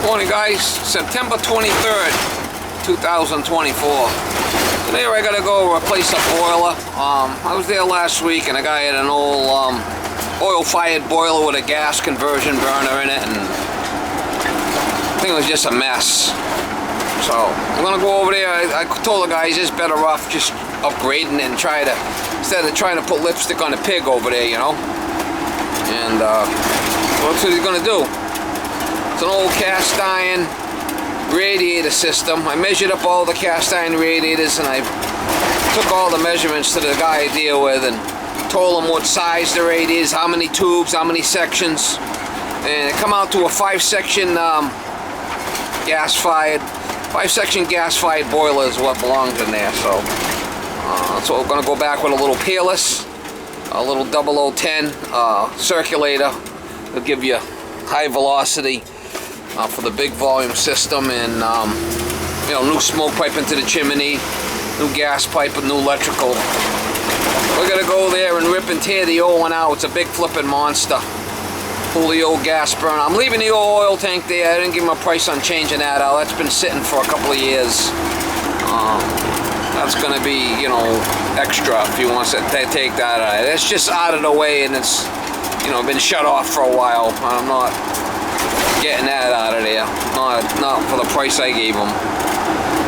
Morning guys, September 23rd, 2024. Today I gotta go replace a boiler. I was there last week and a guy had an old oil-fired boiler with a gas conversion burner in it, and I think it was just a mess. So I'm gonna go over there. I told the guys it's better off just upgrading and instead of trying to put lipstick on a pig over there, you know. And that's what he's gonna do. It's an old cast iron radiator system. I measured up all the cast iron radiators and I took all the measurements to the guy I deal with and told him what size the radiator is, how many tubes, how many sections, and it come out to a 5-section gas-fired boiler is what belongs in there. So so we're gonna go back with a little peerless, a little 0010 circulator. It'll give you high velocity for the big volume system, and you know, new smoke pipe into the chimney, new gas pipe with new electrical. We're gonna go there and rip and tear the old one out. It's a big flipping monster. Pull the old gas burner. I'm leaving the old oil tank there. I didn't give him a price on changing that out. That's been sitting for a couple of years. That's gonna be, you know, extra if you want to take that out. It's just out of the way, and it's, you know, been shut off for a while. I'm not getting that out of there. Not for the price I gave him.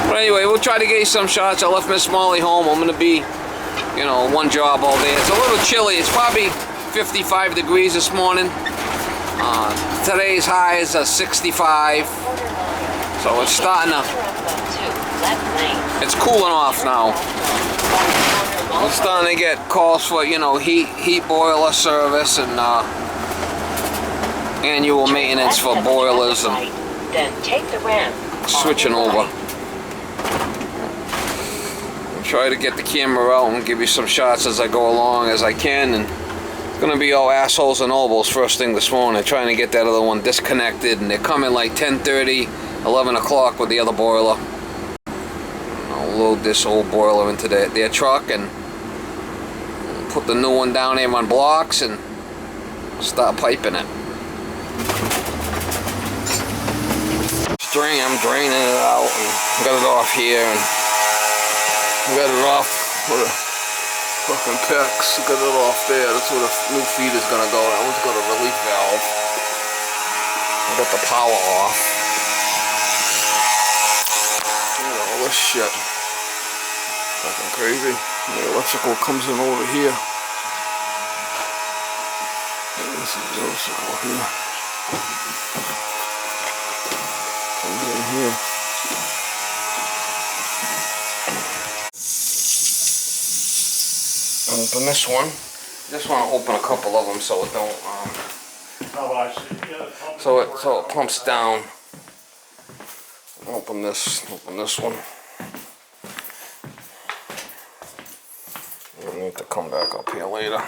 But anyway, we'll try to get you some shots. I left Miss Molly home. I'm gonna be, you know, one job all day. It's a little chilly. It's probably 55 degrees this morning. Today's high is a 65. So it's starting to, it's cooling off now. I'm starting to get calls for, you know, heat boiler service and annual maintenance for boilers, and then take the ramp. Switching over. I'll try to get the camera out and give you some shots as I go along as I can, and it's gonna be all assholes and oboes first thing this morning, trying to get that other one disconnected, and they're coming like 10:30, 11 o'clock with the other boiler. I'll load this old boiler into their truck and put the new one down there on blocks and start piping it. I'm draining it out and got it off here, and got it off with a fucking PEX. Got it off there. That's where the new feed is gonna go. That one's got a relief valve. I got the power off. Look at all this shit. Fucking crazy. The electrical comes in over here. This is the electrical here. Comes in here. Open this one. Just want to open a couple of them so it don't. So it pumps down. Open this one. I need to come back up here later.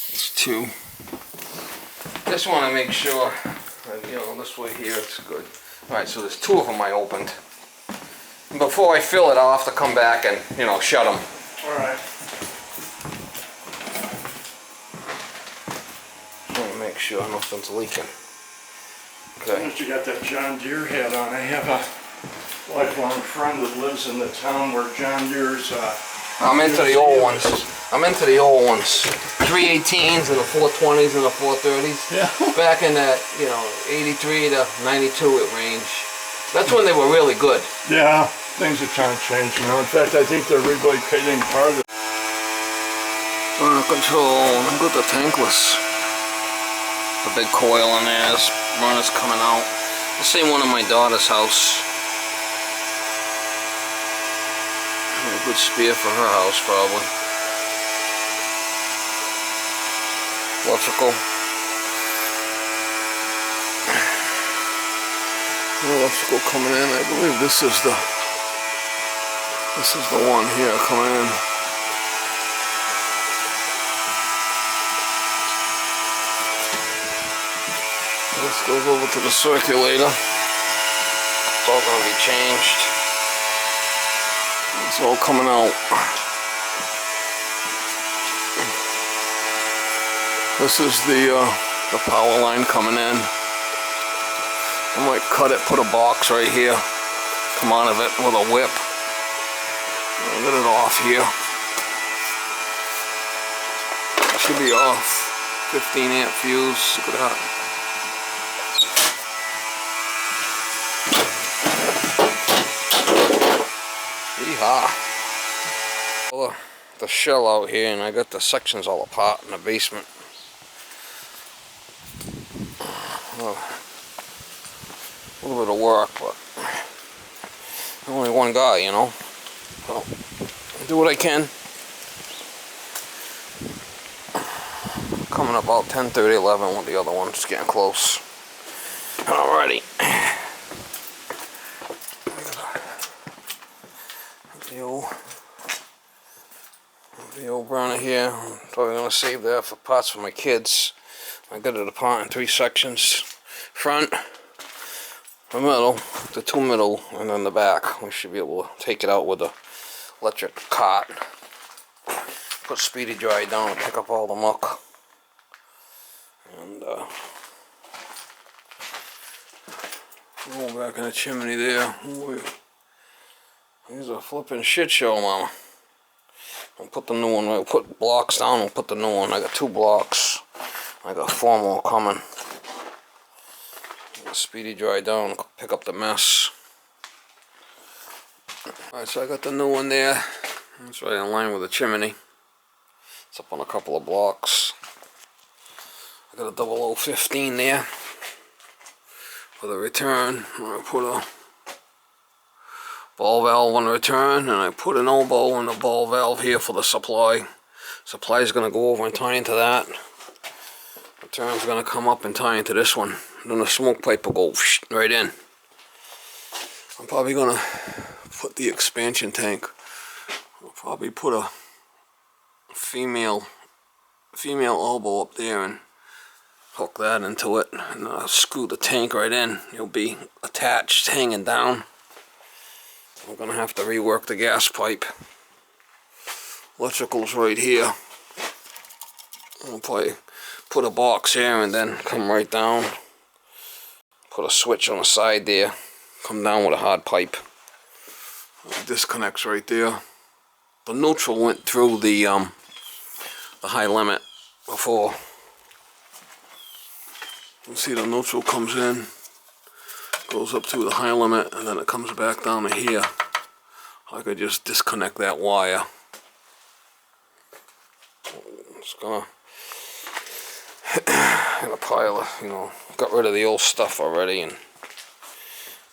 There's two. Just want to make sure that, you know, this way here it's good. Alright, so there's two of them I opened. Before I fill it, I'll have to come back and, you know, shut them. Alright. Want to make sure nothing's leaking. Okay. Since you got that John Deere hat on, I have a lifelong friend that lives in the town where John Deere's I'm into the old ones. I'm into the old ones. 318s and the 420s and the 430s. Yeah. Back in that, you know, 83 to 92 range. That's when they were really good. Yeah, things are trying to change now. In fact, I think they're relocating part of it. Burner control. I've got the tankless. The big coil in there. This burner's coming out. The same one in my daughter's house. A good spear for her house, probably. Electrical. Electrical coming in. I believe this is the one here coming in. This goes over to the circulator. It's all going to be changed. It's all coming out. This is the power line coming in. I might cut it, put a box right here, come out of it with a whip. I'll get it off here. It should be off. 15 amp fuse. Look at that. Yeehaw. Well, the shell out here, and I got the sections all apart in the basement. Oh, a little bit of work, but only one guy, you know. So, I'll do what I can. Coming up about 10:30, 11 with the other one, just getting close. Alrighty. The old burner here. I'm probably gonna save that for parts for my kids. I got it apart in 3 sections: front, the middle, the 2 middle, and then the back. We should be able to take it out with a electric cart. Put speedy dry down and pick up all the muck. And roll back in the chimney there. Ooh, here's a flipping shit show, mama. I'll put the new one, I'll put blocks down and put the new one. I got 2 blocks. I got 4 more coming. Speedy dry down, pick up the mess. Alright, so I got the new one there. It's right in line with the chimney. It's up on a couple of blocks. I got a 0015 there for the return. I put a ball valve on the return, and I put an elbow in the ball valve here for the supply. Supply is going to go over and tie into that. Return's going to come up and tie into this one. Then the smoke pipe will go right in. I'm probably going to put the expansion tank. I'll probably put a female elbow up there and hook that into it, and screw the tank right in. It'll be attached, hanging down. I'm gonna have to rework the gas pipe. Electrical's right here. I'll probably put a box here and then come right down. Put a switch on the side there. Come down with a hard pipe. Disconnects right there. The neutral went through the high limit before. You see the neutral comes in, goes up to the high limit, and then it comes back down to here. I could just disconnect that wire. It's gonna a pile of, you know, got rid of the old stuff already, and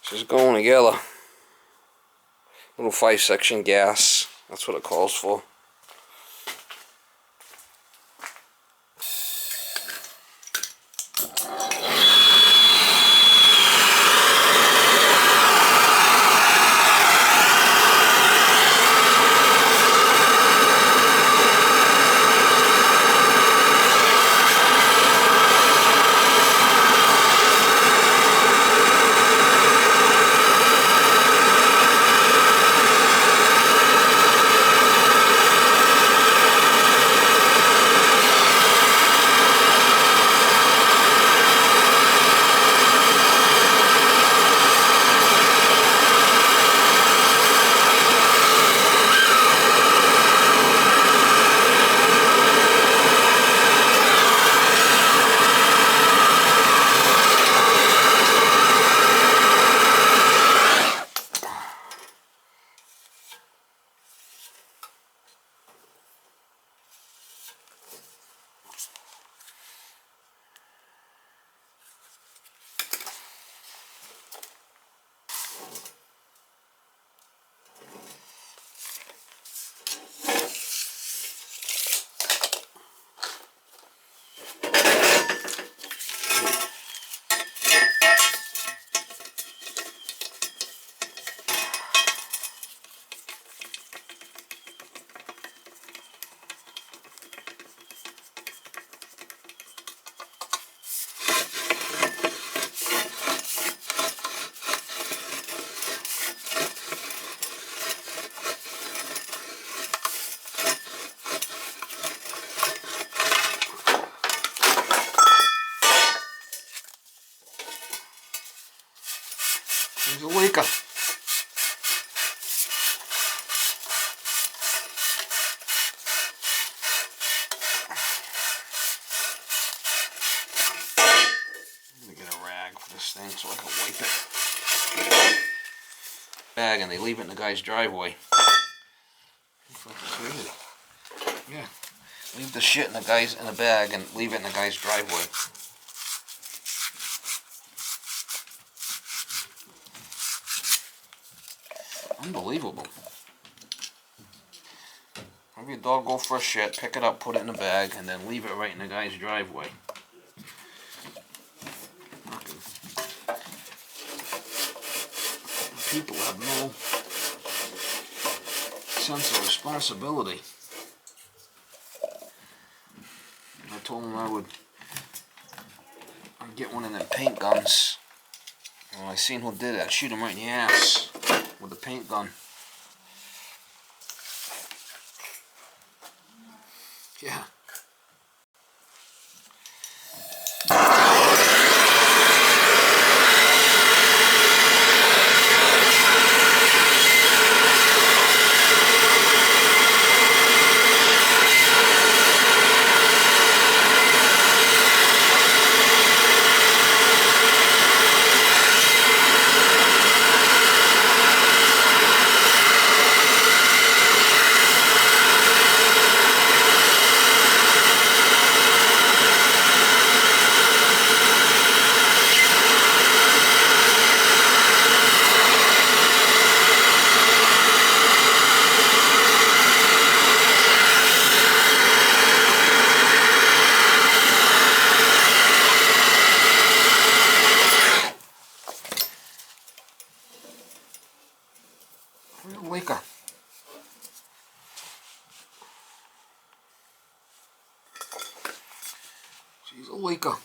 it's just going together. Little 5-section gas, that's what it calls for. this thing so I can wipe it. Bag, and they leave it in the guy's driveway. Yeah, leave the shit in the bag and leave it in the guy's driveway. Unbelievable. Have your dog go for a shit, pick it up, put it in a bag, and then leave it right in the guy's driveway. People have no sense of responsibility. I told them I'd get one of them paint guns. Well, I seen who did it. I'd shoot him right in the ass with a paint gun. Yeah. Leaker. She's a leaker.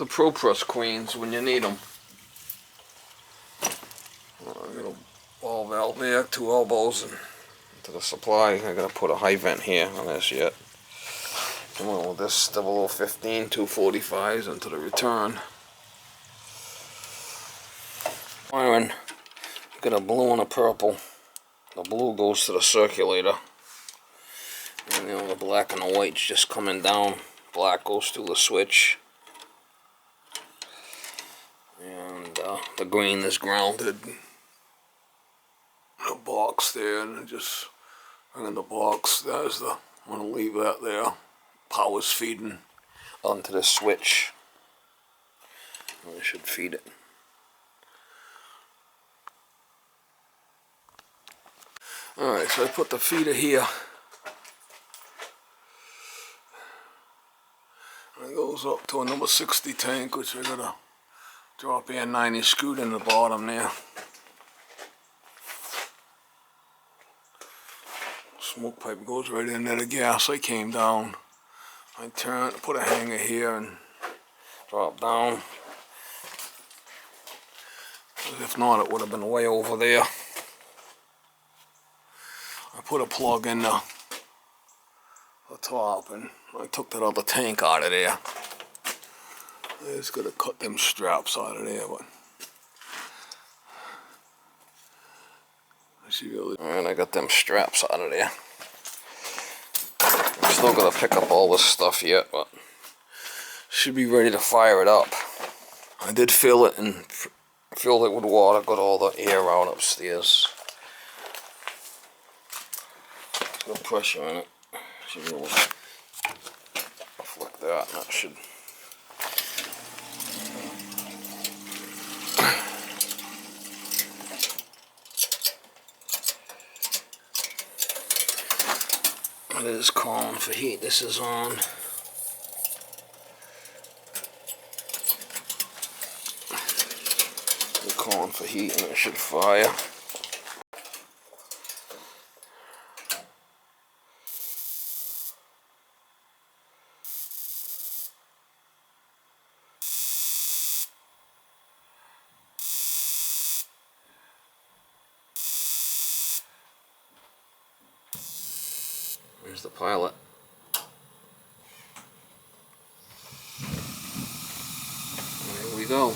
the ProPress queens when you need them. I got a ball valve there, 2 elbows, and to the supply. I gotta put a high vent here on this yet. Come on with this 0015 245s into the return. Iron. Got a blue and a purple. The blue goes to the circulator. And the black and the white's just coming down. Black goes through the switch. And the green is grounded. The box there, and just in the box, there's the, I'm gonna leave that there. Power's feeding onto the switch. I should feed it. Alright, so I put the feeder here. And it goes up to a number 60 tank, which I gotta drop air 90 screwed in the bottom there. Smoke pipe goes right in there. The gas I came down. I turn, put a hanger here and drop down. If not, it would have been way over there. I put a plug in the top, and I took that other tank out of there. I just gotta cut them straps out of there, but I should really. Alright, I got them straps out of there. I'm still gonna pick up all this stuff yet, but should be ready to fire it up. I did fill it and filled it with water, got all the air out upstairs. No pressure in it. Should be able to flick that, and that should. It is calling for heat. This is on. It's calling for heat, and it should fire. There's the pilot. There we go.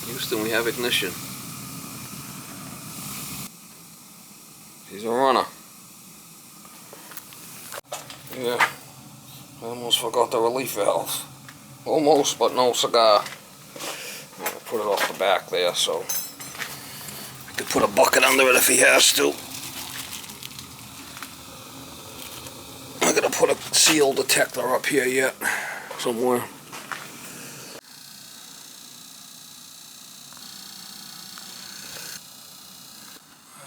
Houston, we have ignition. He's a runner. Yeah, I almost forgot the relief valve. Almost, but no cigar. I put it off the back there, so I could put a bucket under it if he has to. I'm gonna put a seal detector up here yet, somewhere.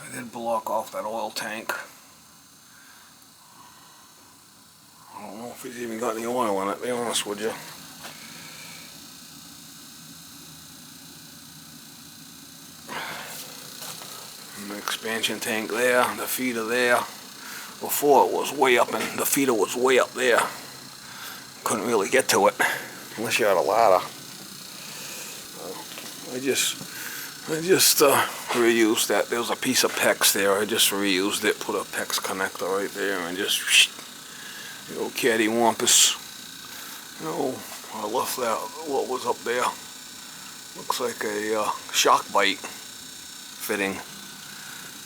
I did block off that oil tank. I don't know if he's even got any oil in it, to be honest with you. And the expansion tank there, the feeder there. Before it was way up, and the feeder was way up there. Couldn't really get to it unless you had a ladder. I just reused that. There was a piece of PEX there. I just reused it. Put a PEX connector right there, and just cattywampus. I left that. What was up there? Looks like a shock bite fitting.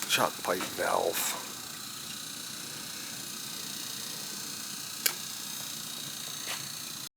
Shock pipe valve.